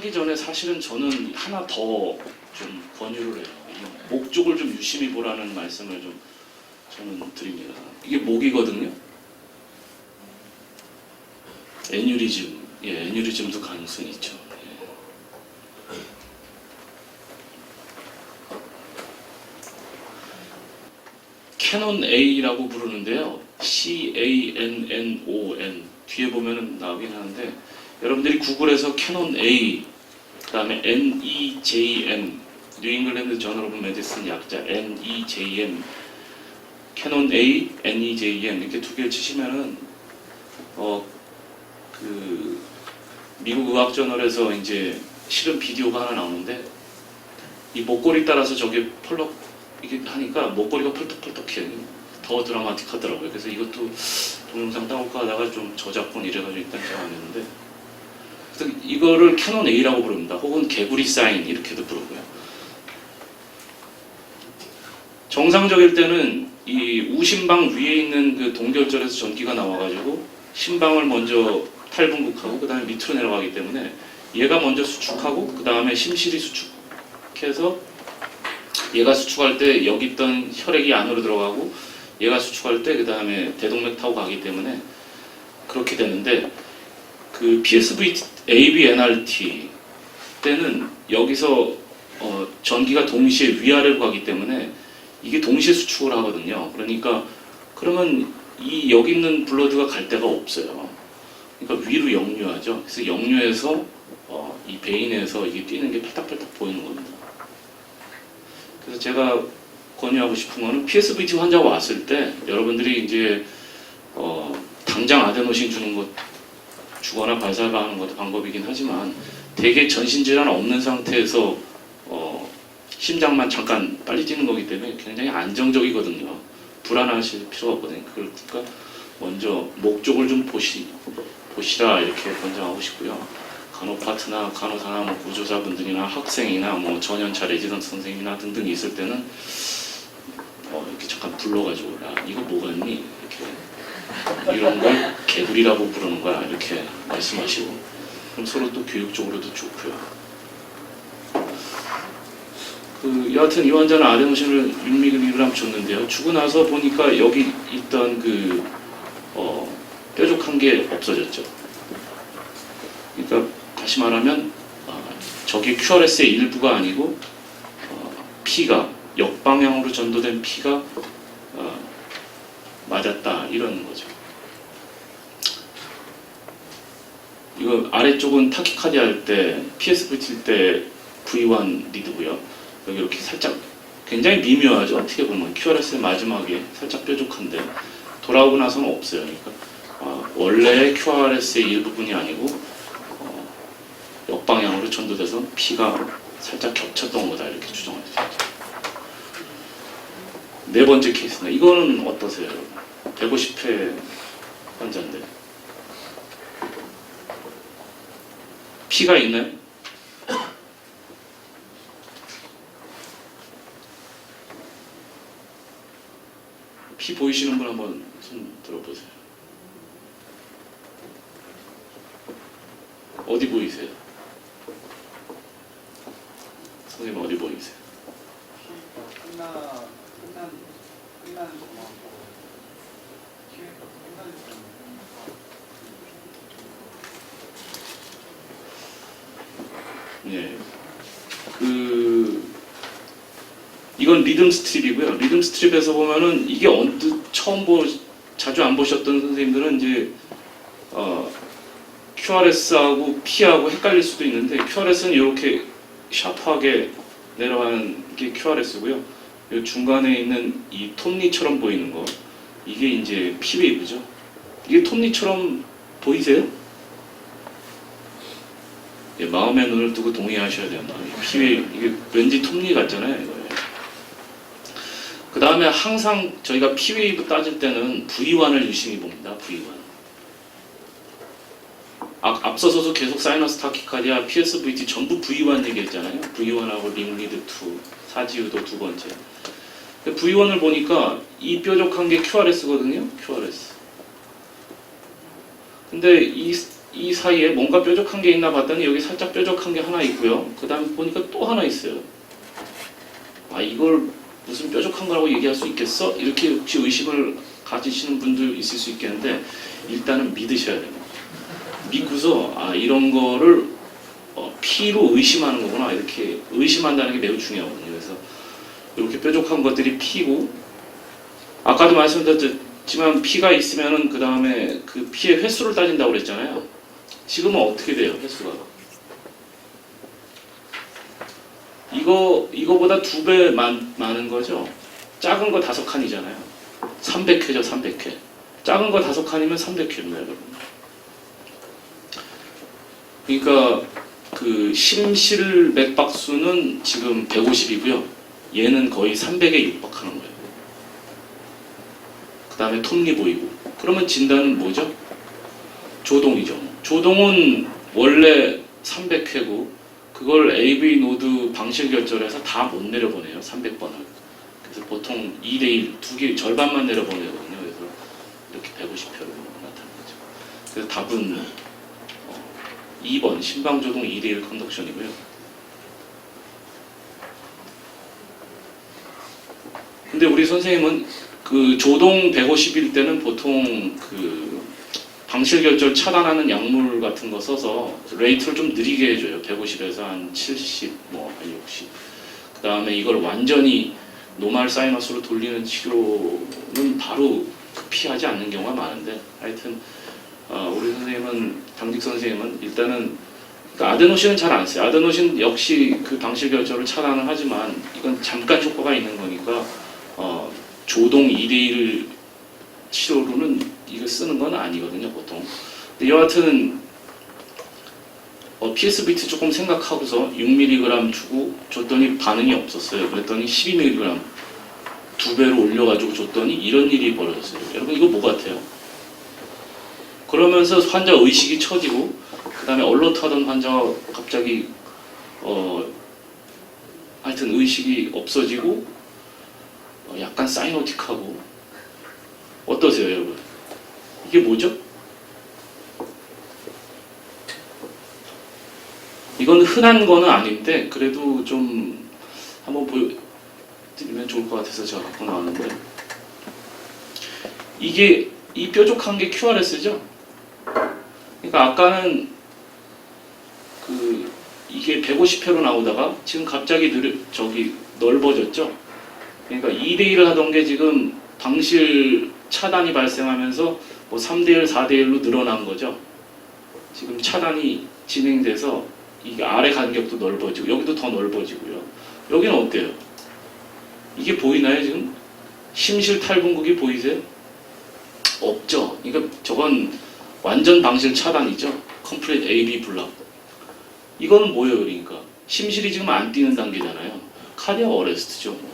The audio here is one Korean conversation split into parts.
하기 전에 사실은 저는 하나 더 좀 권유를 해요. 이 목적을 좀 유심히 보라는 말씀을 좀 저는 드립니다. 이게 목이거든요. 애뉴리즘, 애뉴리즘도 가능성이 있죠. 캐논 A라고 부르는데요. CANNON 뒤에 보면은 나오긴 하는데 여러분들이 구글에서 캐논 A 그다음에 NEJM 뉴 잉글랜드 저널 오브 메디슨 약자 NEJM 캐논 A, NEJM 이렇게 두 개를 치시면은 그 미국 의학 저널에서 이제 실은 비디오가 하나 나오는데 이 목걸이 따라서 저게 펄럭 이게 하니까 목걸이가 펄떡펄떡해요. 더 드라마틱하더라고요. 그래서 이것도 동영상 따올까 하다가 좀 저작권 이래가지고 일단 제가 안 했는데 그래서 이거를 캐논 A라고 부릅니다. 혹은 개구리 사인 이렇게도 부르고요. 정상적일 때는 이 우심방 위에 있는 그 동결절에서 전기가 나와가지고 심방을 먼저 탈분극하고 그 다음에 밑으로 내려가기 때문에 얘가 먼저 수축하고 그 다음에 심실이 수축해서 얘가 수축할 때 여기 있던 혈액이 안으로 들어가고 얘가 수축할 때 그 다음에 대동맥 타고 가기 때문에 그렇게 되는데 그 PSV ABNRT 때는 여기서 전기가 동시에 위아래로 가기 때문에 이게 동시에 수축을 하거든요. 그러니까 그러면 이 여기 있는 블러드가 갈 데가 없어요. 그러니까 위로 역류하죠. 그래서 역류해서 이 베인에서 이게 뛰는 게 팔딱팔딱 보이는 겁니다. 그래서 제가 권유하고 싶은 거는 PSVT 환자가 왔을 때 여러분들이 이제 당장 아데노신 주는 것 주거나 발사하는 것도 방법이긴 하지만 대개 전신질환 없는 상태에서 심장만 잠깐 빨리 뛰는 거기 때문에 굉장히 안정적이거든요. 불안하실 필요가 없거든요. 그러니까 먼저 목적을 좀 보시라 이렇게 권장하고 싶고요. 간호 파트나 간호사나 뭐 구조사분들이나 학생이나 뭐 전연차 레지던트 선생님이나 등등 있을 때는 이렇게 잠깐 불러가지고 야 이거 뭐 같니? 이렇게 이런 걸 개구리라고 부르는 거야 이렇게 말씀하시고 그럼 서로 또 교육적으로도 좋고요. 여하튼 이 환자는 아데노신을 6mg을 줬는데요. 주고 나서 보니까 여기 있던 그 뾰족한 게 없어졌죠. 그러니까 다시 말하면 저게 QRS의 일부가 아니고 피가 역방향으로 전도된 피가 맞았다 이런 거죠. 이거 아래쪽은 타키카디 할 때 PSVT 때 V1 리드고요. 여기 이렇게 살짝 굉장히 미묘하죠. 어떻게 보면 QRS의 마지막에 살짝 뾰족한데 돌아오고 나서는 없어요. 그러니까 원래 QRS의 일부분이 아니고 역방향으로 전도돼서 피가 살짝 겹쳤던 거다 이렇게 추정할 수 있죠. 네 번째 케이스입니다. 이거는 어떠세요, 여러분? 150회 환자인데 피가 있나요? 피 보이시는 분 한번 손 들어보세요. 어디 보이세요? 선생님 어디 보이세요? 끝나는 거하고 기회가 끝나는 거. 예. 이건 리듬 스트립이고요. 리듬 스트립에서 보면은 이게 언뜻 자주 안 보셨던 선생님들은 이제 QRS하고 P하고 헷갈릴 수도 있는데 QRS는 이렇게 샤프하게 내려가는 게 QRS고요. 중간에 있는 이 톱니처럼 보이는 거 이게 이제 P웨이브죠. 이게 톱니처럼 보이세요? 예, 마음의 눈을 뜨고 동의하셔야 된다. P웨이브 이게 왠지 톱니 같잖아요. 이거. 그 다음에 항상 저희가 P웨이브 따질 때는 V1을 유심히 봅니다. V1. 앞서서도 계속 사이너스 타키카디아, PSVT 전부 V1 얘기했잖아요. V1하고 링리드 2, 사지유도 두 번째. V1을 보니까 이 뾰족한 게 QRS거든요. QRS. 근데 이 이 사이에 뭔가 뾰족한 게 있나 봤더니 여기 살짝 뾰족한 게 하나 있고요. 그 다음에 보니까 또 하나 있어요. 아, 이걸 무슨 뾰족한 거라고 얘기할 수 있겠어? 이렇게 혹시 의심을 가지시는 분들 있을 수 있겠는데 일단은 믿으셔야 돼요. 믿고서 아, 이런 거를 피로 의심하는 거구나, 이렇게 의심한다는 게 매우 중요하거든요. 그래서 이렇게 뾰족한 것들이 피고, 아까도 말씀드렸지만 피가 있으면은 그 다음에 그 피의 횟수를 따진다고 그랬잖아요. 지금은 어떻게 돼요, 횟수가? 이거보다 2배 많은 거죠. 작은 거 5칸이잖아요. 300회죠, 300회. 작은 거 5칸이면 300회입니다, 여러분. 그러니까 그 심실 맥박수는 지금 150이고요. 얘는 거의 300에 육박하는 거예요. 그 다음에 톱니 보이고. 그러면 진단은 뭐죠? 조동이죠. 조동은 원래 300회고 그걸 AV 노드 방실 결절해서 다 못 내려보내요. 300번을. 그래서 보통 2대1, 2개 절반만 내려보내거든요. 그래서 이렇게 150회로 나타나는 거죠. 그래서 답은 2번 심방조동 2대1 컨덕션이고요. 근데 우리 선생님은 그 조동 150일 때는 보통 그 방실결절 차단하는 약물 같은 거 써서 레이트를 좀 느리게 해줘요. 150에서 한 70, 한 60. 그 다음에 이걸 완전히 노말 사이너스로 돌리는 치료는 바로 급히하지 않는 경우가 많은데, 하여튼 우리 선생님은, 당직 선생님은 일단은 그러니까 아데노신은 잘 안 써요. 아데노신 역시 그 방실결절을 차단을 하지만 이건 잠깐 효과가 있는 거니까 조동 2대1 치료로는 이거 쓰는 건 아니거든요, 보통. 근데 여하튼 PS 비트 조금 생각하고서 6mg 주고 줬더니 반응이 없었어요. 그랬더니 12mg 2배로 올려가지고 줬더니 이런 일이 벌어졌어요. 여러분 이거 뭐 같아요? 그러면서 환자 의식이 처지고 그 다음에 얼럿하던 환자가 갑자기 하여튼 의식이 없어지고 약간 사이노틱하고. 어떠세요, 여러분? 이게 뭐죠? 이건 흔한 거는 아닌데 그래도 좀 한번 보여드리면 좋을 것 같아서 제가 갖고 나왔는데, 이게 이 뾰족한 게 QRS죠? 그러니까 아까는 이게 150회로 나오다가 지금 갑자기 넓어졌죠? 그러니까 2대1을 하던 게 지금 방실 차단이 발생하면서 3대1, 4대1로 늘어난 거죠. 지금 차단이 진행돼서 이게 아래 간격도 넓어지고 여기도 더 넓어지고요. 여기는 어때요? 이게 보이나요 지금? 심실 탈분국이 보이세요? 없죠. 그러니까 저건 완전 방실 차단이죠. 컴플릿 AB 블락. 이거는 뭐예요? 그러니까 심실이 지금 안 뛰는 단계잖아요. 카디악 어레스트죠.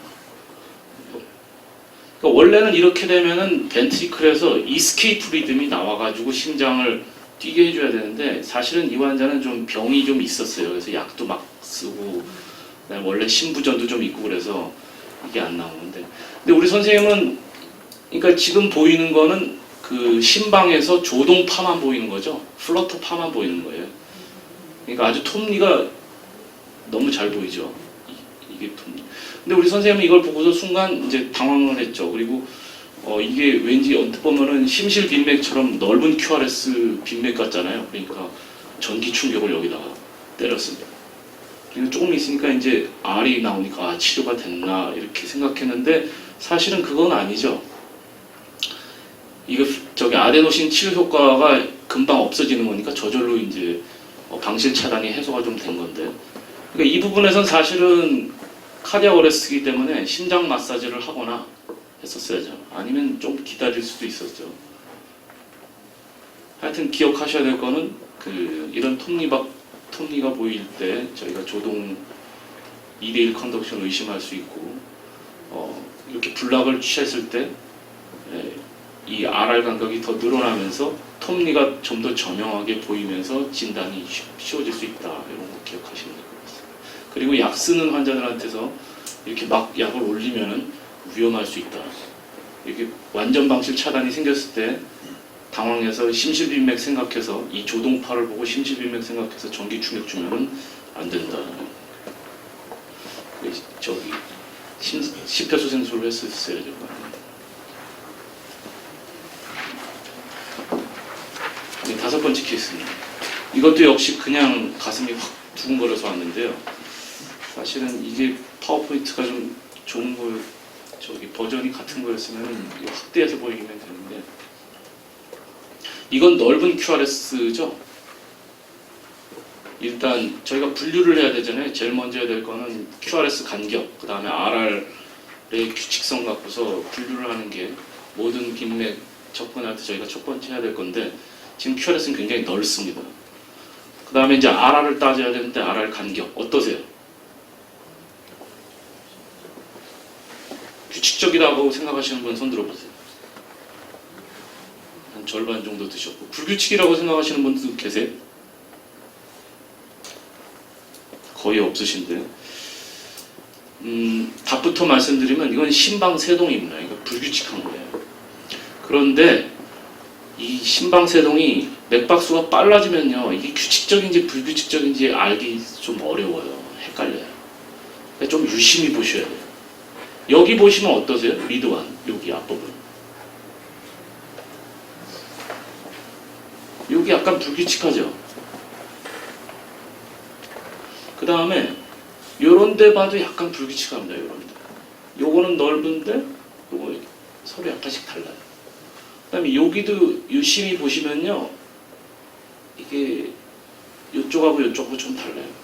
그러니까 원래는 이렇게 되면은 벤트리클에서 이스케이프 리듬이 나와가지고 심장을 뛰게 해줘야 되는데, 사실은 이 환자는 좀 병이 좀 있었어요. 그래서 약도 막 쓰고 원래 심부전도 좀 있고 그래서 이게 안 나오는데, 근데 우리 선생님은 그러니까 지금 보이는 거는 그 심방에서 조동파만 보이는 거죠. 플러터파만 보이는 거예요. 그러니까 아주 톱니가 너무 잘 보이죠. 이게 톱니. 근데 우리 선생님은 이걸 보고서 순간 이제 당황을 했죠. 그리고 이게 왠지 언뜻 보면은 심실 빈맥처럼 넓은 QRS 빈맥 같잖아요. 그러니까 전기 충격을 여기다가 때렸습니다. 그리고 조금 있으니까 이제 R이 나오니까 치료가 됐나 이렇게 생각했는데 사실은 그건 아니죠. 이거 아데노신 치료 효과가 금방 없어지는 거니까 저절로 이제 방실 차단이 해소가 좀 된 건데, 그러니까 이 부분에선 사실은 카디악 어레스트이기 때문에 심장 마사지를 하거나 했었어야죠. 아니면 좀 기다릴 수도 있었죠. 하여튼 기억하셔야 될 거는 이런 톱니가 보일 때 저희가 조동 2대1 컨덕션 의심할 수 있고, 이렇게 블락을 취했을 때 이 RR 간격이 더 늘어나면서 톱니가 좀 더 저명하게 보이면서 진단이 쉬워질 수 있다. 이런 거 기억하시면 될 것 같습니다. 그리고 약 쓰는 환자들한테서 이렇게 막 약을 올리면은 위험할 수 있다. 이렇게 완전 방실 차단이 생겼을 때 당황해서 심실빈맥 생각해서 이 조동파를 보고 심실빈맥 생각해서 전기 충격 주면은 안 된다. 저기 심폐소생술을 했었어야죠. 네, 5번째 케이스입니다. 이것도 역시 그냥 가슴이 확 두근거려서 왔는데요. 사실은 이게 파워포인트가 좀 좋은 거, 저기 버전이 같은 거였으면 확대해서 보이면 되는데, 이건 넓은 QRS죠. 일단 저희가 분류를 해야 되잖아요. 제일 먼저 해야 될 거는 QRS 간격, 그 다음에 RR의 규칙성 갖고서 분류를 하는 게 모든 빈맥 접근할 때 저희가 첫 번째 해야 될 건데, 지금 QRS는 굉장히 넓습니다. 그 다음에 이제 RR을 따져야 되는데 RR 간격 어떠세요? 규칙적이라고 생각하시는 분 손 들어보세요. 한 절반 정도 드셨고, 불규칙이라고 생각하시는 분도 계세요? 거의 없으신데, 답부터 말씀드리면 이건 심방세동입니다. 이거 불규칙한 거예요. 그런데 이 심방세동이 맥박수가 빨라지면요, 이게 규칙적인지 불규칙적인지 알기 좀 어려워요. 헷갈려요. 그러니까 좀 유심히 보셔야 돼요. 여기 보시면 어떠세요? 리드완, 여기 앞부분. 여기 약간 불규칙하죠? 그 다음에 요런 데 봐도 약간 불규칙합니다. 요런 데. 요거는 넓은데 요거 서로 약간씩 달라요. 그 다음에 여기도 유심히 보시면요, 이게 요쪽하고 요쪽하고 좀 달라요.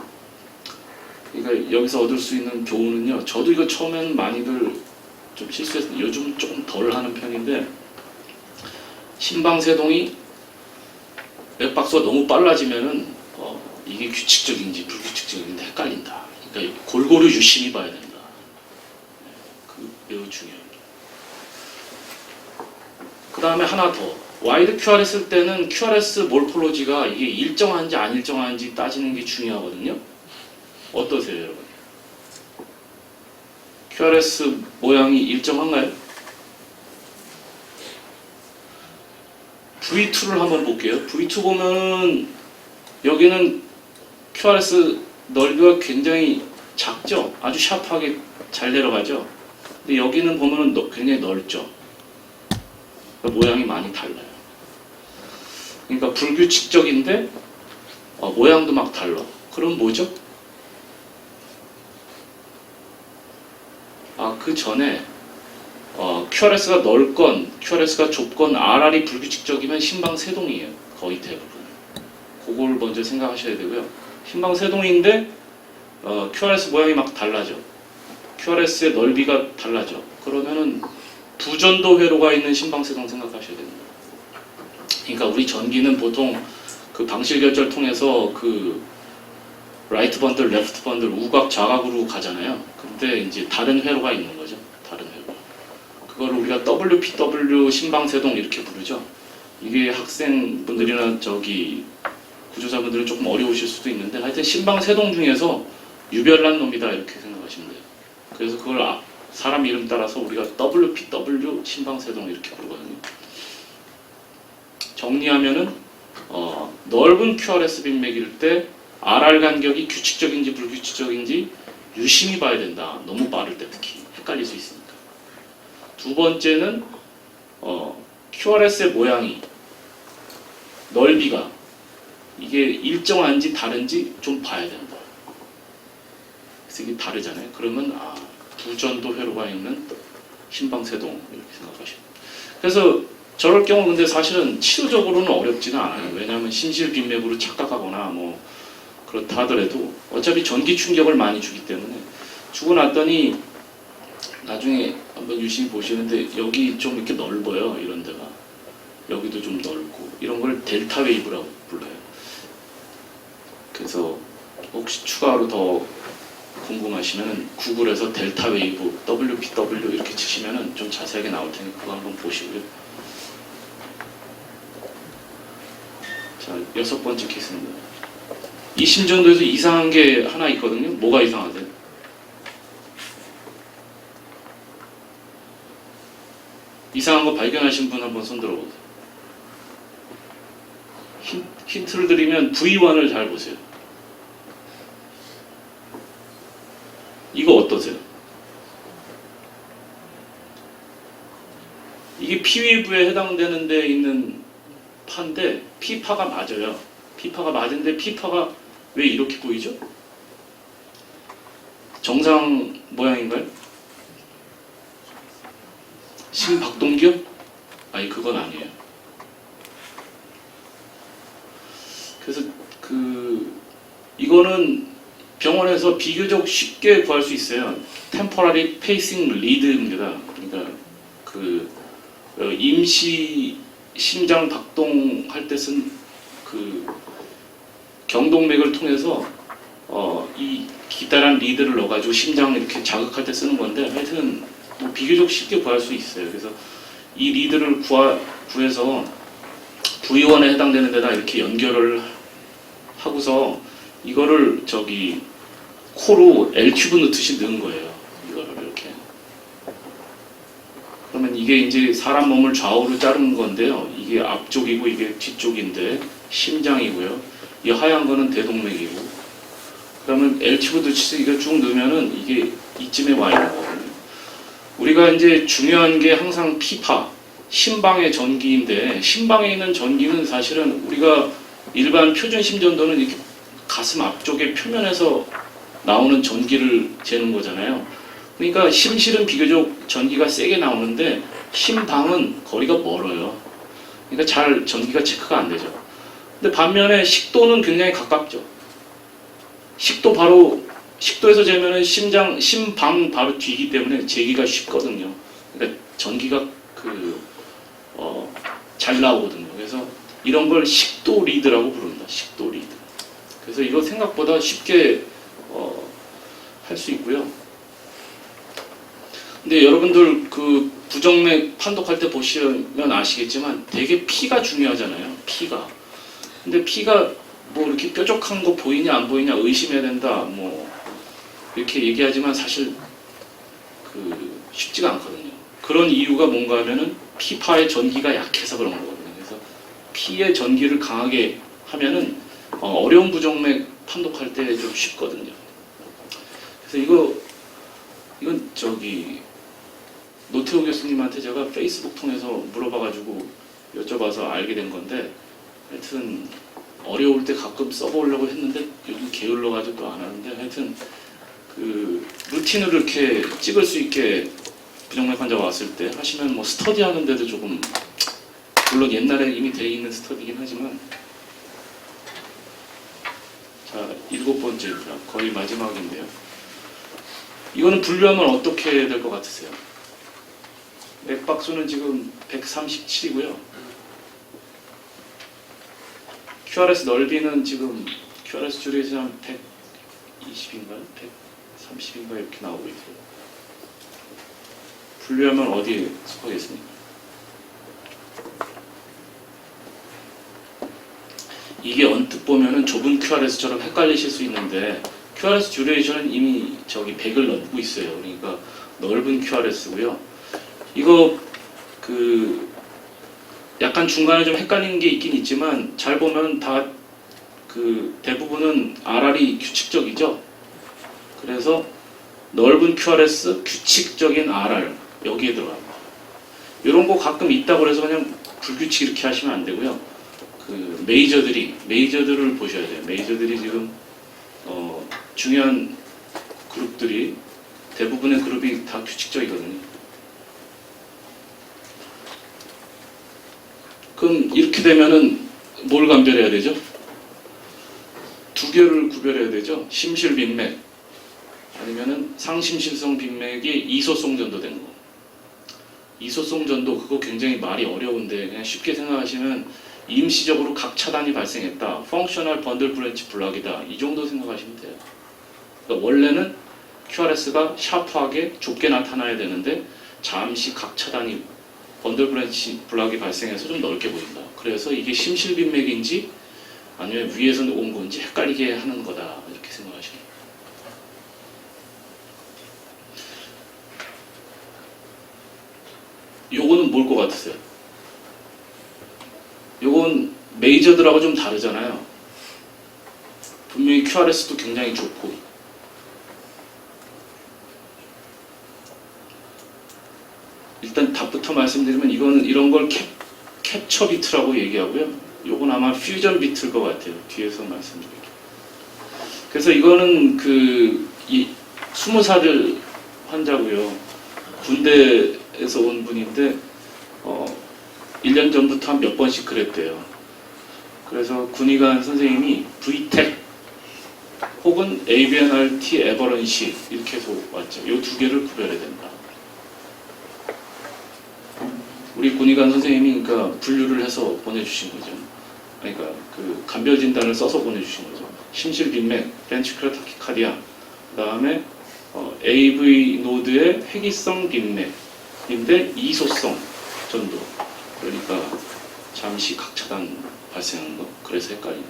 그러니까 여기서 얻을 수 있는 교훈은요, 저도 이거 처음엔 많이들 좀 실수해서 요즘 조금 덜 하는 편인데, 심방세동이 맥박수가 너무 빨라지면은 이게 규칙적인지 불규칙적인지 헷갈린다. 그러니까 골고루 유심히 봐야 된다. 그 매우 중요합니다. 그 다음에 하나 더, 와이드 QRS 쓸 때는 QRS 몰폴로지가 이게 일정한지 안 일정한지 따지는 게 중요하거든요. 어떠세요, 여러분? QRS 모양이 일정한가요? V2를 한번 볼게요. V2 보면 여기는 QRS 넓이가 굉장히 작죠? 아주 샤프하게 잘 내려가죠? 근데 여기는 보면은 굉장히 넓죠? 그러니까 모양이 많이 달라요. 그러니까 불규칙적인데 모양도 막 달라. 그럼 뭐죠? 그 전에 QRS가 넓건 QRS가 좁건 RR이 불규칙적이면 심방세동이에요. 거의 대부분. 그걸 먼저 생각하셔야 되고요. 심방세동인데 QRS 모양이 막 달라져. QRS의 넓이가 달라져. 그러면은 부전도 회로가 있는 심방세동 생각하셔야 됩니다. 그러니까 우리 전기는 보통 그 방실 결절 통해서 그 라이트 번들, 레프트 번들, 우각, 좌각으로 가잖아요. 근데 이제 다른 회로가 있는 거죠. 다른 회로. 그걸 우리가 WPW 심방세동 이렇게 부르죠. 이게 학생분들이나 저기 구조사분들은 조금 어려우실 수도 있는데, 하여튼 심방세동 중에서 유별난 놈이다 이렇게 생각하시면 돼요. 그래서 그걸 사람 이름 따라서 우리가 WPW 심방세동 이렇게 부르거든요. 정리하면은 넓은 QRS 빈맥일 때 RR 간격이 규칙적인지 불규칙적인지 유심히 봐야 된다. 너무 빠를 때 특히 헷갈릴 수 있으니까. 두 번째는 QRS의 모양이, 넓이가 이게 일정한지 다른지 좀 봐야 된다. 그래서 이게 다르잖아요. 그러면 부전도 회로가 있는 심방세동 이렇게 생각하시면. 그래서 저럴 경우 근데 사실은 치료적으로는 어렵지는 않아요. 왜냐하면 심실빈맥으로 착각하거나 뭐 그렇다 하더라도 어차피 전기 충격을 많이 주기 때문에, 주고 났더니 나중에 한번 유심히 보시는데 여기 좀 이렇게 넓어요. 이런 데가. 여기도 좀 넓고, 이런 걸 델타 웨이브라고 불러요. 그래서 혹시 추가로 더 궁금하시면 구글에서 델타 웨이브 WPW 이렇게 치시면 좀 자세하게 나올 테니까 그거 한번 보시고요. 자, 6번째 케이스입니다. 이 심전도에서 이상한 게 하나 있거든요. 뭐가 이상하세요? 이상한 거 발견하신 분 한번 손 들어보세요. 힌트를 드리면 V1을 잘 보세요. 이거 어떠세요? 이게 P웨이브에 해당되는 데 있는 파인데 P파가 맞아요. P파가 맞은데 P파가 왜 이렇게 보이죠? 정상 모양인가요? 심박동기요? 아니 그건 아니에요. 그래서 이거는 병원에서 비교적 쉽게 구할 수 있어요. Temporary Pacing Lead입니다. 그러니까 임시 심장 박동할 때 쓴 경동맥을 통해서 이 기다란 리드를 넣어가지고 심장 이렇게 자극할 때 쓰는 건데 하여튼 뭐 비교적 쉽게 구할 수 있어요. 그래서 이 리드를 구해서 V1에 해당되는 데다 이렇게 연결을 하고서 이거를 코로 L튜브 넣듯이 넣은 거예요. 이거를 이렇게. 그러면 이게 이제 사람 몸을 좌우로 자르는 건데요. 이게 앞쪽이고 이게 뒤쪽인데 심장이고요. 이 하얀 거는 대동맥이고. 그러면 L튜브 넣듯이 이거 쭉 넣으면은 이게 이쯤에 와 있는 거거든요. 우리가 이제 중요한 게 항상 피파, 심방의 전기인데 심방에 있는 전기는 사실은 우리가 일반 표준 심전도는 이렇게 가슴 앞쪽에 표면에서 나오는 전기를 재는 거잖아요. 그러니까 심실은 비교적 전기가 세게 나오는데 심방은 거리가 멀어요. 그러니까 잘 전기가 체크가 안 되죠. 근데 반면에 식도는 굉장히 가깝죠. 식도에서 재면은 심방 바로 뒤이기 때문에 재기가 쉽거든요. 그러니까 전기가 잘 나오거든요. 그래서 이런 걸 식도 리드라고 부릅니다. 식도 리드. 그래서 이거 생각보다 쉽게 할 수 있고요. 근데 여러분들 부정맥 판독할 때 보시면 아시겠지만 되게 피가 중요하잖아요. 피가. 근데 피가 뭐 이렇게 뾰족한 거 보이냐 안 보이냐 의심해야 된다. 뭐 이렇게 얘기하지만 사실 쉽지가 않거든요. 그런 이유가 뭔가 하면은 피파의 전기가 약해서 그런 거거든요. 그래서 피의 전기를 강하게 하면은 어려운 부정맥 판독할 때 좀 쉽거든요. 그래서 이건 노태우 교수님한테 제가 페이스북 통해서 물어봐가지고 여쭤봐서 알게 된 건데 하여튼 어려울 때 가끔 써보려고 했는데 요즘 게을러가지고 또 안 하는데 하여튼 루틴을 이렇게 찍을 수 있게 부정맥 환자가 왔을 때 하시면 뭐 스터디 하는데도 조금 물론 옛날에 이미 돼 있는 스터디긴 하지만 자 7번째입니다. 거의 마지막인데요. 이거는 분류하면 어떻게 될 것 같으세요? 맥박수는 지금 137이고요. QRS 넓이는 지금 QRS 줄여서 한 120인가요? 130인가 이렇게 나오고 있어요. 분류하면 어디에 속하겠습니까? 이게 언뜻 보면은 좁은 QRS처럼 헷갈리실 수 있는데 QRS 듀레이션은 이미 100을 넘고 있어요. 그러니까 넓은 QRS고요. 이거 약간 중간에 좀 헷갈리는 게 있긴 있지만 잘 보면 다 대부분은 RR이 규칙적이죠. 그래서 넓은 QRS, 규칙적인 RR 여기에 들어갑니다. 이런 거 가끔 있다고 해서 그냥 불규칙 이렇게 하시면 안 되고요. 메이저들을 보셔야 돼요. 메이저들이 지금 중요한 그룹들이 대부분의 그룹이 다 규칙적이거든요. 그럼 이렇게 되면은 뭘 감별해야 되죠? 두 개를 구별해야 되죠. 심실 빈맥 아니면은 상심실성 빈맥이 이소송 전도된 거. 이소송 전도 그거 굉장히 말이 어려운데 그냥 쉽게 생각하시면 임시적으로 각 차단이 발생했다. 펑셔널 번들 브랜치 블락이다. 이 정도 생각하시면 돼요. 그러니까 원래는 QRS가 샤프하게 좁게 나타나야 되는데 잠시 각 차단이 번들 브랜치 블락이 발생해서 좀 넓게 보인다. 그래서 이게 심실빈맥인지 아니면 위에서 온 건지 헷갈리게 하는 거다. 이렇게 생각하시면 돼요. 요거는 뭘 것 같으세요? 요건 메이저들하고 좀 다르잖아요. 분명히 QRS도 굉장히 좋고. 일단 답부터 말씀드리면 이거는 이런 걸 캡처 비트라고 얘기하고요. 요건 아마 퓨전 비트일 것 같아요. 뒤에서 말씀드릴게요. 그래서 이거는 이 수무사들 환자고요. 군대에서 온 분인데 1년 전부터 한 몇 번씩 그랬대요. 그래서 군의관 선생님이 VTEC 혹은 ABNRT 에버런시 이렇게 해서 왔죠. 이 두 개를 구별해야 된다. 우리 군의관 선생님이 그러니까 분류를 해서 보내주신 거죠. 그러니까 그 간별 진단을 써서 보내주신 거죠. 심실 빈맥, 벤트리큘러 타키카디아, 그다음에 AV 노드의 회기성 빈맥인데 이소성 전도. 그러니까 잠시 각차단 발생하는 거. 그래서 헷갈리네.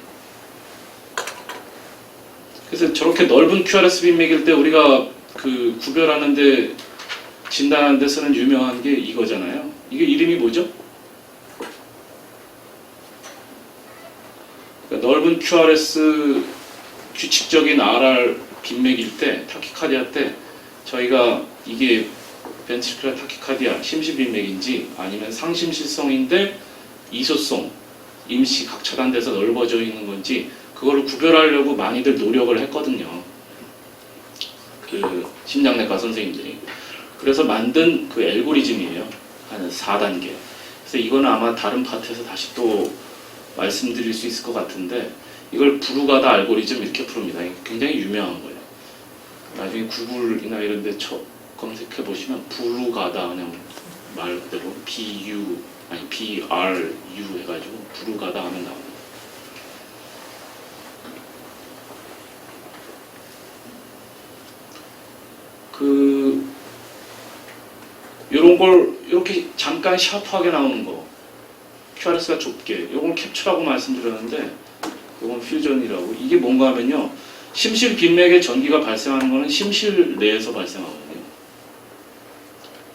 그래서 저렇게 넓은 QRS 빈맥일 때 우리가 그 구별하는데 진단하는 데 쓰는 유명한 게 이거잖아요. 이게 이름이 뭐죠? 그러니까 넓은 QRS 규칙적인 RR 빈맥일 때 타키카디아 때 저희가 이게 벤트리큘러 타키카디아 심실 빈맥인지 아니면 상심실성인데 이소성 임시 각차단돼서 넓어져 있는 건지 그걸 구별하려고 많이들 노력을 했거든요. 그 심장내과 선생님들이. 그래서 만든 그 알고리즘이에요. 한 4단계. 그래서 이거는 아마 다른 파트에서 다시 또 말씀드릴 수 있을 것 같은데 이걸 부르가다 알고리즘 이렇게 부릅니다. 굉장히 유명한 거예요. 나중에 구글이나 이런 데 검색해 보시면 부르가다 그냥 말 그대로 BRU 해가지고 부르가다 하면 나옵니다. 요런 걸 이렇게 잠깐 샤프하게 나오는 거 QRS가 좁게 요건 캡처라고 말씀드렸는데 요건 퓨전이라고. 이게 뭔가 하면요 심실 빈맥에 전기가 발생하는 거는 심실 내에서 발생하거든요.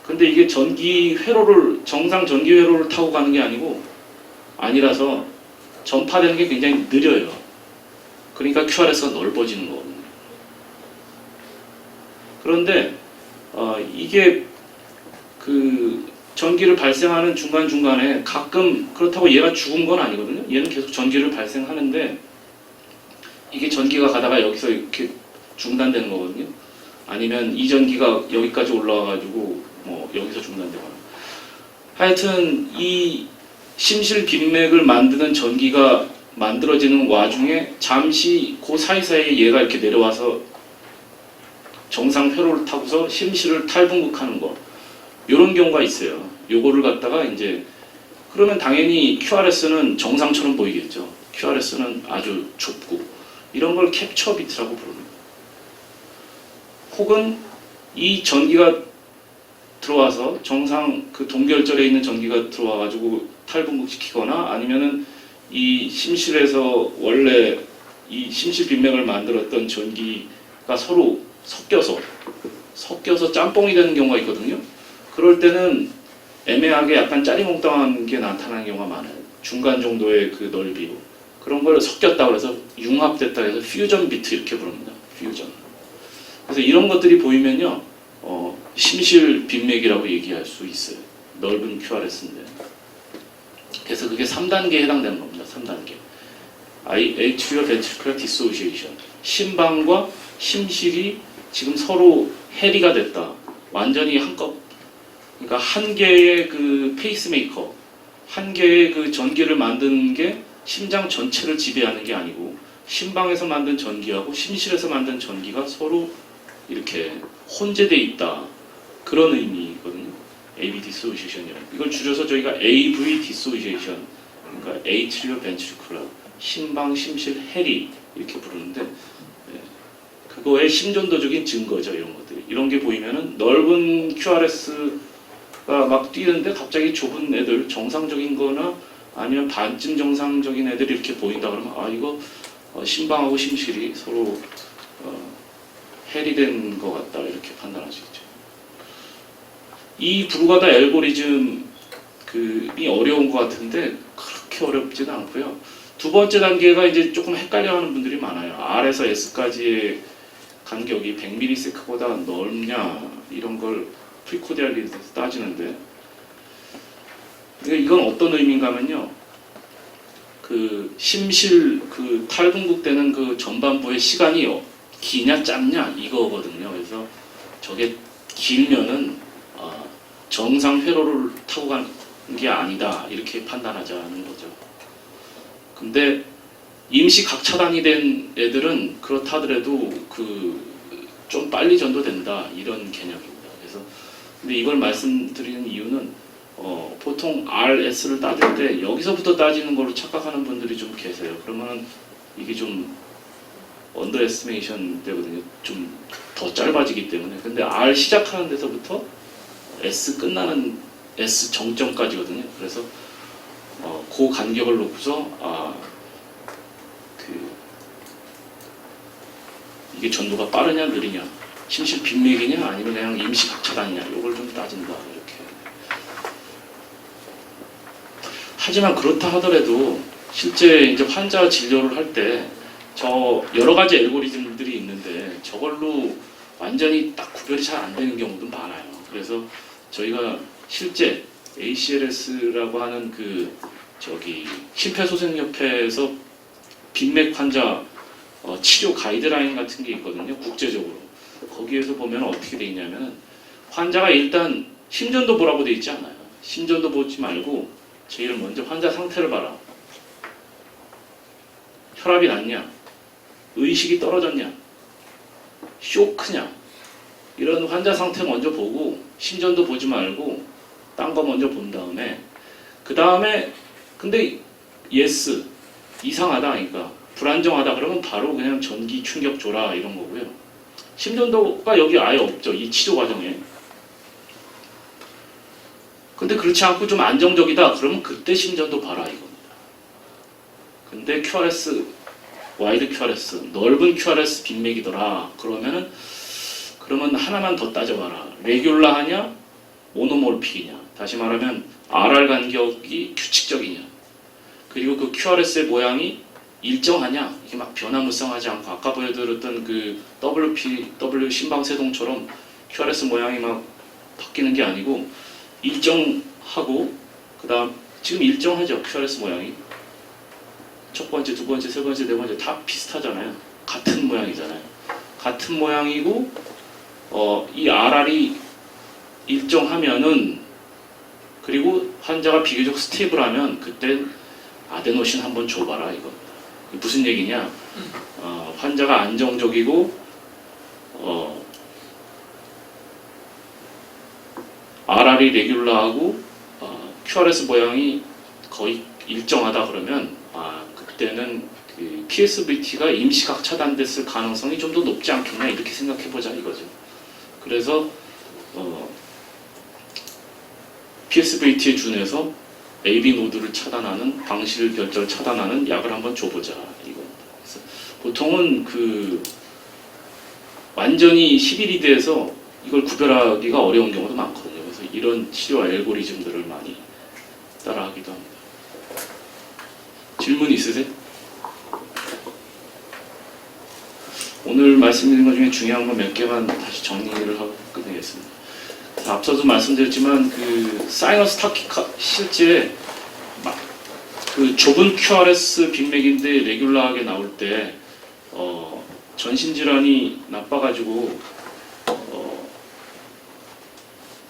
근데 이게 전기 회로를 정상 전기 회로를 타고 가는 게 아니라서 전파되는 게 굉장히 느려요. 그러니까 QRS가 넓어지는 거거든요. 그런데 이게 그 전기를 발생하는 중간중간에 가끔 그렇다고 얘가 죽은 건 아니거든요. 얘는 계속 전기를 발생하는데 이게 전기가 가다가 여기서 이렇게 중단되는 거거든요. 아니면 이 전기가 여기까지 올라와가지고 뭐 여기서 중단되거나. 하여튼 이 심실 빈맥을 만드는 전기가 만들어지는 와중에 잠시 그 사이사이에 얘가 이렇게 내려와서 정상 회로를 타고서 심실을 탈분극하는 거. 이런 경우가 있어요. 요거를 갖다가 이제 그러면 당연히 QRS는 정상처럼 보이겠죠. QRS는 아주 좁고 이런 걸 캡처 비트라고 부릅니다. 혹은 이 전기가 들어와서 정상 그 동결절에 있는 전기가 들어와가지고 탈분극시키거나 아니면은 이 심실에서 원래 이 심실 빈맥을 만들었던 전기가 서로 섞여서 짬뽕이 되는 경우가 있거든요. 그럴 때는 애매하게 약간 짜리몽땅한 게 나타나는 경우가 많아요. 중간 정도의 그 넓이로. 그런 걸 섞였다고 해서 융합됐다 해서 퓨전 비트 이렇게 부릅니다. 퓨전. 그래서 이런 것들이 보이면요. 심실 빈맥이라고 얘기할 수 있어요. 넓은 QRS인데. 그래서 그게 3단계에 해당되는 겁니다. 3단계. Atrial Ventricular Dissociation. 심방과 심실이 지금 서로 해리가 됐다. 완전히 그러니까 한 개의 그 페이스메이커, 한 개의 그 전기를 만드는 게 심장 전체를 지배하는 게 아니고 심방에서 만든 전기하고 심실에서 만든 전기가 서로 이렇게 혼재돼 있다. 그런 의미거든요. AV dissociation이라고. 이걸 줄여서 저희가 AV dissociation, 그러니까 Atrial Ventricular, 심방 심실 해리 이렇게 부르는데 그거의 심전도적인 증거죠. 이런 것들이. 이런 게 보이면은 넓은 QRS가 막 뛰는데 갑자기 좁은 애들, 정상적인 거나 아니면 반쯤 정상적인 애들이 이렇게 보인다 그러면 이거 심방하고 심실이 서로 해리된 것 같다 이렇게 판단할 수 있죠. 이 부르가다 알고리즘이 어려운 것 같은데 그렇게 그렇게 어렵지는 않고요. 두 번째 단계가 이제 조금 헷갈려하는 분들이 많아요. R에서 S까지의 간격이 100ms보다 넓냐 이런 걸 프리코디알리에서 따지는데, 이건 어떤 의미인가 하면요, 그 심실 그 탈분국되는 그 전반부의 시간이 기냐 짧냐 이거거든요. 그래서 저게 길면은 정상 회로를 타고 간 게 아니다 이렇게 판단하자는 거죠. 근데 임시 각 차단이 된 애들은 그렇다 하더라도 그 좀 빨리 전도된다 이런 개념입니다. 그래서 근데 이걸 말씀드리는 이유는 보통 RS를 따질 때 여기서부터 따지는 걸로 착각하는 분들이 좀 계세요. 그러면은 이게 좀 언더에스티메이션 되거든요. 좀 더 짧아지기 때문에. 근데 R 시작하는 데서부터 S 끝나는 S 정점까지거든요. 그래서 그 간격을 놓고서 이게 전도가 빠르냐 느리냐, 심실 빈맥이냐 아니면 그냥 임시 각 차단이냐 이걸 좀 따진다 이렇게. 하지만 그렇다 하더라도 실제 이제 환자 진료를 할 때 저 여러 가지 알고리즘들이 있는데 저걸로 완전히 딱 구별이 잘 안 되는 경우도 많아요. 그래서 저희가 실제 ACLS라고 하는 그 심폐소생협회에서 빈맥 환자 치료 가이드라인 같은 게 있거든요. 국제적으로. 거기에서 보면 어떻게 돼 있냐면 환자가 일단 심전도 보라고 돼 있지 않아요. 심전도 보지 말고 제일 먼저 환자 상태를 봐라. 혈압이 낮냐? 의식이 떨어졌냐? 쇼크냐? 이런 환자 상태 먼저 보고 심전도 보지 말고 딴 거 먼저 본 다음에 그 다음에 근데 예스 이상하다 그러니까 불안정하다 그러면 바로 그냥 전기 충격 줘라 이런 거고요. 심전도가 여기 아예 없죠. 이 치료 과정에. 근데 그렇지 않고 좀 안정적이다 그러면 그때 심전도 봐라 이겁니다. 근데 QRS 와이드 QRS 넓은 QRS 빈맥이더라 그러면 하나만 더 따져봐라. 레귤라하냐 모노몰픽이냐. 다시 말하면 RR 간격이 규칙적이냐. 그리고 그 QRS의 모양이 일정하냐. 이게 막 변화무쌍하지 않고 아까 보여드렸던 그 W 심방세동처럼 QRS 모양이 막 바뀌는 게 아니고 일정하고 그다음 지금 일정하죠. QRS 모양이 첫 번째, 두 번째, 세 번째, 네 번째 다 비슷하잖아요. 같은 모양이잖아요. 같은 모양이고 이 RR이 일정하면은 그리고 환자가 비교적 스테이블하면 그땐 아데노신 한번 줘봐라 이거. 무슨 얘기냐? 환자가 안정적이고 RR이 레귤라하고 QRS 모양이 거의 일정하다 그러면 그때는 그 PSVT가 임시각 차단됐을 가능성이 좀 더 높지 않겠냐 이렇게 생각해보자 이거죠. 그래서 PSVT에 준해서 AB 노드를 차단하는 방실 결절 차단하는 약을 한번 줘보자 이겁니다. 그래서 보통은 그 완전히 11리드에서 이걸 구별하기가 어려운 경우도 많거든요. 그래서 이런 치료 알고리즘들을 많이 따라하기도 합니다. 질문 있으세요? 오늘 말씀드린 것 중에 중요한 거 몇 개만 다시 정리를 하고 끝내겠습니다. 앞서도 말씀드렸지만 그 사이너스 타키카 실제 그 좁은 QRS 빈맥인데 레귤라하게 나올 때 전신 질환이 나빠가지고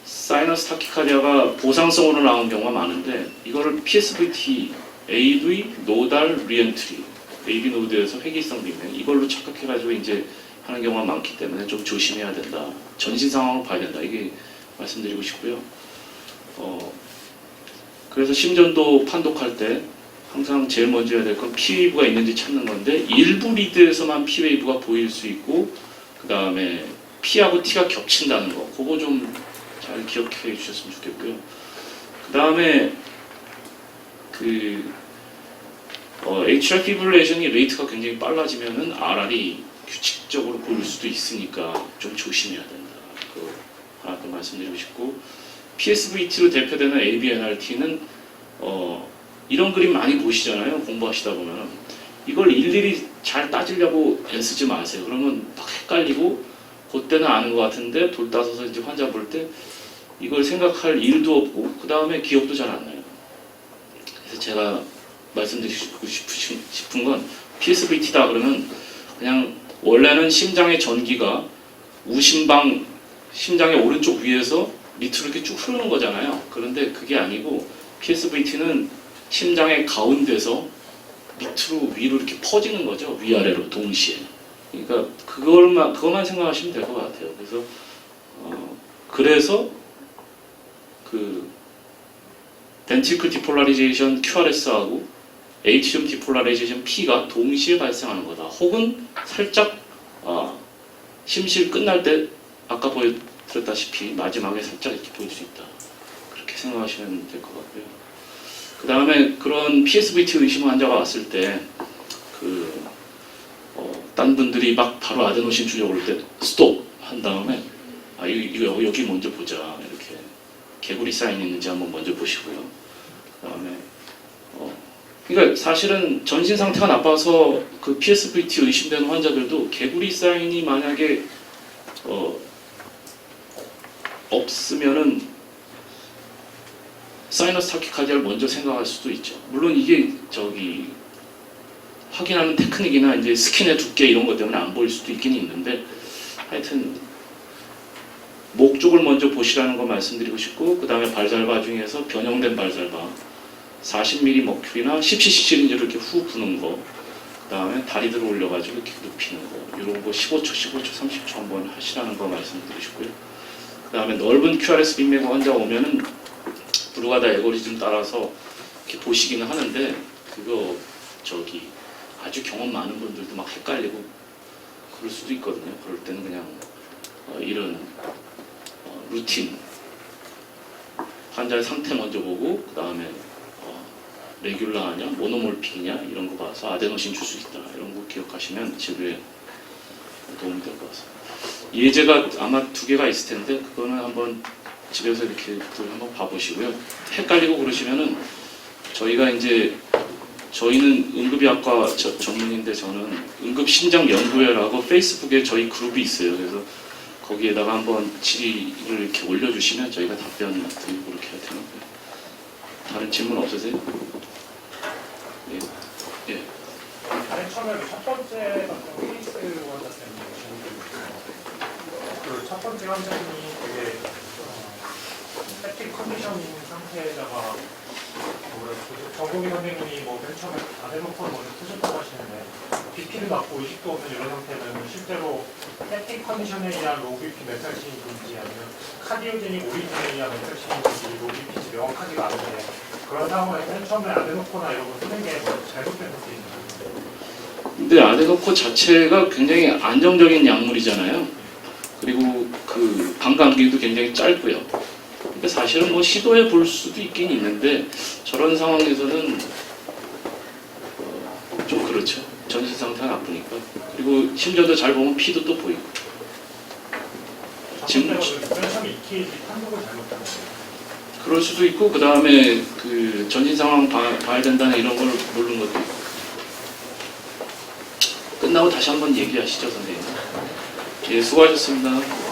사이너스 타키카디아가 보상성으로 나온 경우가 많은데 이거를 PSVT, AV, 노달, 리엔트리, AV 노드에서 회귀성 빈맥 이걸로 착각해가지고 이제 하는 경우가 많기 때문에 좀 조심해야 된다. 전신 상황을 봐야 된다. 이게 말씀드리고 싶고요. 그래서 심전도 판독할 때 항상 제일 먼저 해야 될 건 P웨이브가 있는지 찾는 건데 일부 리드에서만 P웨이브가 보일 수 있고 그 다음에 P하고 T가 겹친다는 거 그거 좀 잘 기억해 주셨으면 좋겠고요. 그 다음에 HR 피브릴레이션이 레이트가 굉장히 빨라지면은 RR이 규칙적으로 보일 수도 있으니까 좀 조심해야 된다. 그거 하나 더 말씀드리고 싶고 PSVT로 대표되는 ABNRT는 이런 그림 많이 보시잖아요. 공부하시다 보면 이걸 일일이 잘 따지려고 애쓰지 마세요. 그러면 막 헷갈리고 그때는 아는 것 같은데 돌따서서 이제 환자 볼 때 이걸 생각할 일도 없고 그 다음에 기억도 잘 안 나요. 그래서 제가 말씀드리고 싶은 건 PSVT다 그러면 그냥 원래는 심장의 전기가 우심방 심장의 오른쪽 위에서 밑으로 이렇게 쭉 흐르는 거잖아요. 그런데 그게 아니고 PSVT는 심장의 가운데서 밑으로 위로 이렇게 퍼지는 거죠. 위아래로 동시에. 그러니까 그것만 생각하시면 될 것 같아요. 그래서 그 벤트리클 디폴라리제이션 QRS하고 에이트리움 디폴라리제이션 P가 동시에 발생하는 거다. 혹은 살짝 심실 끝날 때 아까 보여드렸다시피 마지막에 살짝 이렇게 보일 수 있다. 그렇게 생각하시면 될 것 같고요. 그 다음에 그런 PSVT 의심 환자가 왔을 때 딴 분들이 막 바로 아데노신 주려고 할 때 스톱 한 다음에 이거 여기 먼저 보자. 이렇게 개구리 사인 있는지 한번 먼저 보시고요. 그 다음에 그러니까 사실은 전신 상태가 나빠서 그 PSVT 의심되는 환자들도 개구리 사인이 만약에 없으면은 사이너스 타키카디아를 먼저 생각할 수도 있죠. 물론 이게 확인하는 테크닉이나 이제 스킨의 두께 이런 것 때문에 안 보일 수도 있긴 있는데 하여튼 목 쪽을 먼저 보시라는 거 말씀드리고 싶고 그 다음에 발살바 중에서 변형된 발살바 40mm 머큐리나 10cc 시리즈를 이렇게 후 부는 거 그 다음에 다리 들어 올려가지고 이렇게 눕히는 거 이런 거 15초, 30초 한번 하시라는 거 말씀드리시고요. 그 다음에 넓은 QRS 빅맥 환자 오면은 브루가다 알고리즘 따라서 이렇게 보시기는 하는데 그거 아주 경험 많은 분들도 막 헷갈리고 그럴 수도 있거든요. 그럴 때는 그냥 이런 루틴 환자의 상태 먼저 보고 그 다음에 레귤라하냐 모노몰픽이냐 이런 거 봐서 아데노신 줄 수 있다 이런 거 기억하시면 치료에 도움이 될 것 같습니다. 예제가 아마 2개가 있을 텐데 그거는 한번 집에서 이렇게 한번 봐보시고요. 헷갈리고 그러시면은 저희는 응급의학과 전문인데 저는 응급심장연구회라고 페이스북에 저희 그룹이 있어요. 그래서 거기에다가 한번 질의를 이렇게 올려주시면 저희가 답변 드리고 그렇게 해야 되는데 다른 질문 없으세요? 예. 맨 처음에 첫 번째 같은 케이스 환자 때문에 첫 번째 환자님이 되게 세팅 컨디션인 상태에다가 정국이 선생님이 맨 처음에 아데노콘을 먼저 쓰셨다고 하시는데 BP를 맞고 의식도 없는 이런 상태는 실제로 세팅 컨디션에 의한 로우 BP 메탈신인지 아니면 카디오제닉 오리진에 의한 메탈신인지 로우 BP 명확하지가 않은데 그런 상황에서 맨 처음에 아데노코나 이런 거 쓰는 게 잘못된 것도 있나요? 근데 아데노코 자체가 굉장히 안정적인 약물이잖아요. 그리고 그 방광기도 굉장히 짧고요. 그러니까 사실은 시도해 볼 수도 있긴 있는데 저런 상황에서는 좀 그렇죠. 전신 상태가 나쁘니까. 그리고 심지어도 잘 보면 피도 또 보이고. 지금 맨 처음에 EKG 판독을 잘못한 거예요. 그럴 수도 있고 그 다음에 그 전신 상황 봐야 된다는 이런 걸 모르는 것도 있고. 끝나고 다시 한번 얘기하시죠, 선생님. 예, 수고하셨습니다.